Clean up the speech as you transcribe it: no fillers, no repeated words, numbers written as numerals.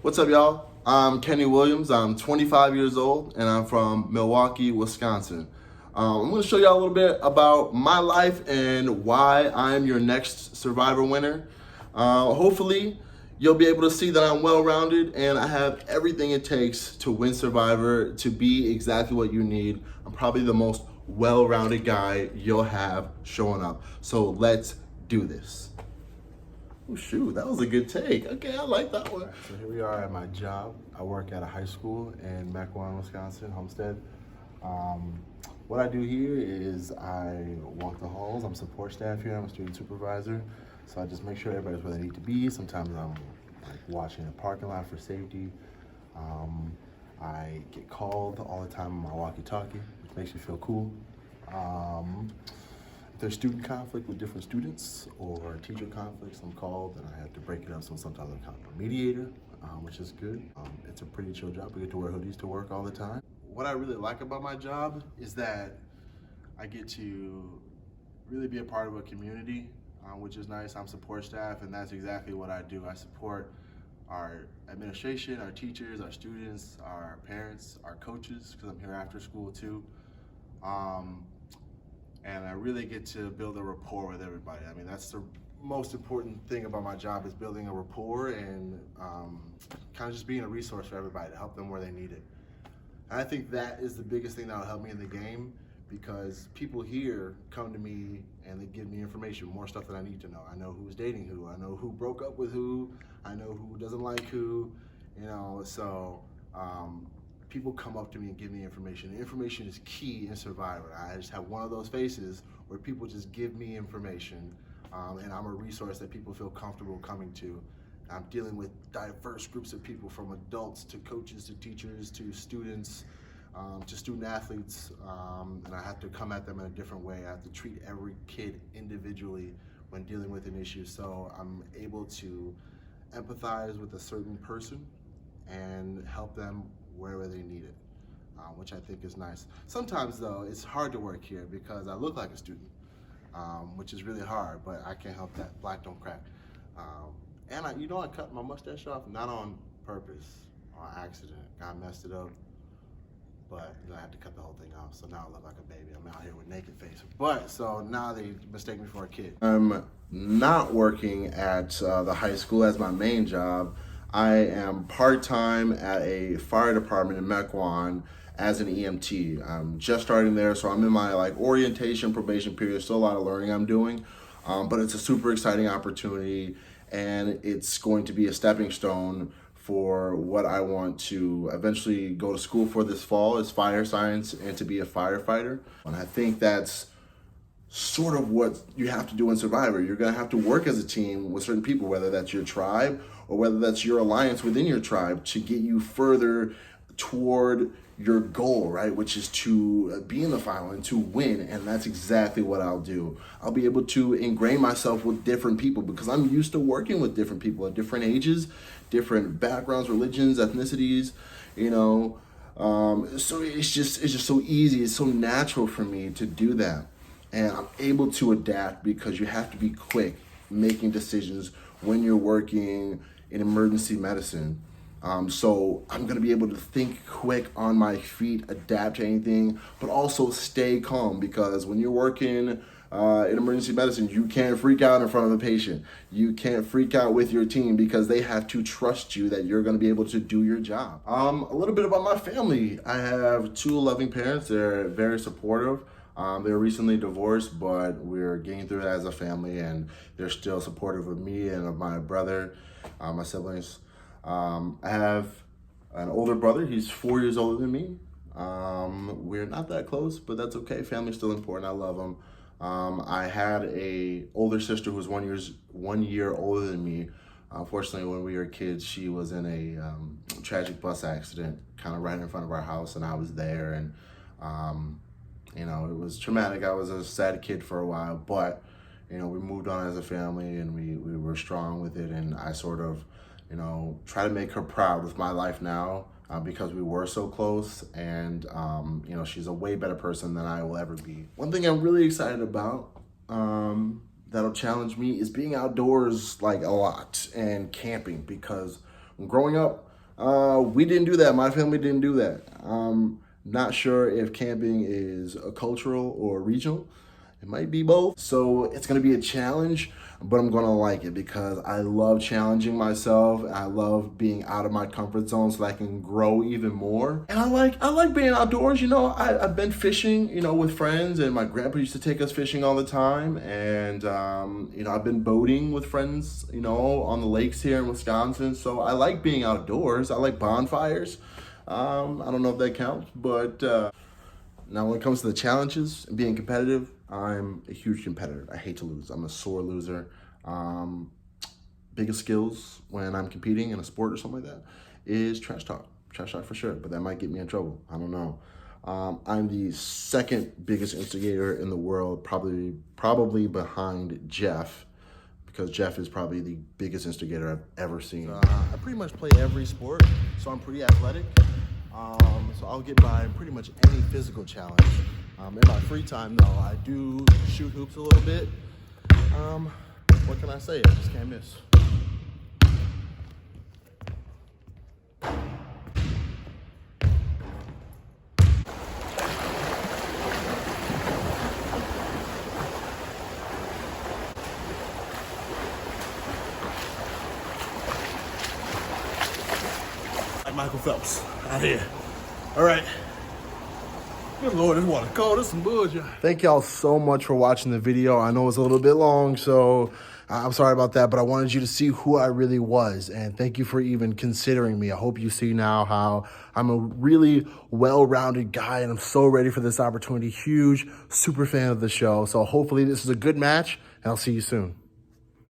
What's up, y'all? I'm Kenny Williams. I'm 25 years old, and I'm from Milwaukee, Wisconsin. I'm going to show y'all a little bit about my life and why I'm your next Survivor winner. Hopefully, you'll be able to see that I'm well-rounded and I have everything it takes to win Survivor, to be exactly what you need. I'm probably the most well-rounded guy you'll have showing up. So let's do this. Oh shoot, that was a good take. Okay, I like that one. So here we are at my job. I work at a high school in Mequon, Wisconsin, Homestead. What I do here is I walk the halls. I'm support staff here. I'm a student supervisor. So I just make sure everybody's where they need to be. Sometimes I'm like watching a parking lot for safety. I get called all the time on my walkie-talkie, which makes me feel cool. If there's student conflict with different students or teacher conflicts, I'm called and I have to break it up. So sometimes I'm kind of a mediator, which is good. It's a pretty chill job. We get to wear hoodies to work all the time. What I really like about my job is that I get to really be a part of a community, which is nice. I'm support staff, and that's exactly what I do. I support our administration, our teachers, our students, our parents, our coaches, because I'm here after school too. And I really get to build a rapport with everybody. I mean, that's the most important thing about my job, is building a rapport and kind of just being a resource for everybody to help them where they need it. And I think that is the biggest thing that will help me in the game, because people here come to me and they give me information, more stuff that I need to know. I know who's dating who, I know who broke up with who, I know who doesn't like who, so people come up to me and give me information. The information is key in Survivor. I just have one of those faces where people just give me information, and I'm a resource that people feel comfortable coming to. I'm dealing with diverse groups of people, from adults to coaches to teachers to students to student athletes, and I have to come at them in a different way. I have to treat every kid individually when dealing with an issue, so I'm able to empathize with a certain person and help them wherever they need it, which I think is nice. Sometimes though, it's hard to work here because I look like a student, which is really hard, but I can't help that. Black don't crack. And I cut my mustache off, not on purpose, on accident. I messed it up, but I had to cut the whole thing off, so now I look like a baby. I'm out here with naked face. But, so now they mistake me for a kid. I'm not working at the high school as my main job. I am part-time at a fire department in Mequon as an EMT. I'm just starting there, so I'm in my orientation, probation period. Still a lot of learning I'm doing, but it's a super exciting opportunity, and it's going to be a stepping stone for what I want to eventually go to school for this fall, is fire science and to be a firefighter. And I think that's sort of what you have to do in Survivor. You're gonna have to work as a team with certain people, whether that's your tribe or whether that's your alliance within your tribe, to get you further toward your goal, right? Which is to be in the final and to win. And that's exactly what I'll do. I'll be able to ingrain myself with different people because I'm used to working with different people at different ages, different backgrounds, religions, ethnicities, so it's just so easy. It's so natural for me to do that. And I'm able to adapt because you have to be quick making decisions when you're working in emergency medicine. So I'm gonna be able to think quick on my feet, adapt to anything, but also stay calm, because when you're working in emergency medicine, you can't freak out in front of a patient. You can't freak out with your team because they have to trust you that you're gonna be able to do your job. A little bit about my family. I have two loving parents. They're very supportive. They were recently divorced, but we're getting through it as a family, and they're still supportive of me and of my brother, my siblings. I have an older brother. He's 4 years older than me. We're not that close, but that's okay. Family's still important. I love him. I had a older sister who was 1 year older than me. Unfortunately, when we were kids, she was in a tragic bus accident, kind of right in front of our house, and I was there, and it was traumatic. I was a sad kid for a while, but we moved on as a family, and we were strong with it, and I sort of try to make her proud with my life now, because we were so close, and she's a way better person than I will ever be. One thing I'm really excited about that'll challenge me is being outdoors a lot and camping, because growing up, We didn't do that. My family didn't do that. Not sure if camping is a cultural or regional. It might be both. So it's gonna be a challenge, but I'm gonna like it because I love challenging myself. I love being out of my comfort zone so that I can grow even more. And I like being outdoors. You know, I've been fishing, you know, with friends, and my grandpa used to take us fishing all the time. And you know, I've been boating with friends, you know, on the lakes here in Wisconsin. So I like being outdoors. I like bonfires. I don't know if that counts, but now when it comes to the challenges and being competitive, I'm a huge competitor. I hate to lose. I'm a sore loser. Biggest skills when I'm competing in a sport or something like that is trash talk. Trash talk for sure, but that might get me in trouble. I don't know. I'm the second biggest instigator in the world, probably behind Jeff, because Jeff is probably the biggest instigator I've ever seen. I pretty much play every sport, so I'm pretty athletic. So I'll get by pretty much any physical challenge. In my free time, though, I do shoot hoops a little bit. What can I say? I just can't miss. Like Michael Phelps, out here. All right. Good Lord, this water cold. This some bullshit. Thank y'all so much for watching the video. I know it's a little bit long, so I'm sorry about that, but I wanted you to see who I really was, and thank you for even considering me. I hope you see now how I'm a really well-rounded guy, and I'm so ready for this opportunity. Huge, super fan of the show, so hopefully this is a good match, and I'll see you soon.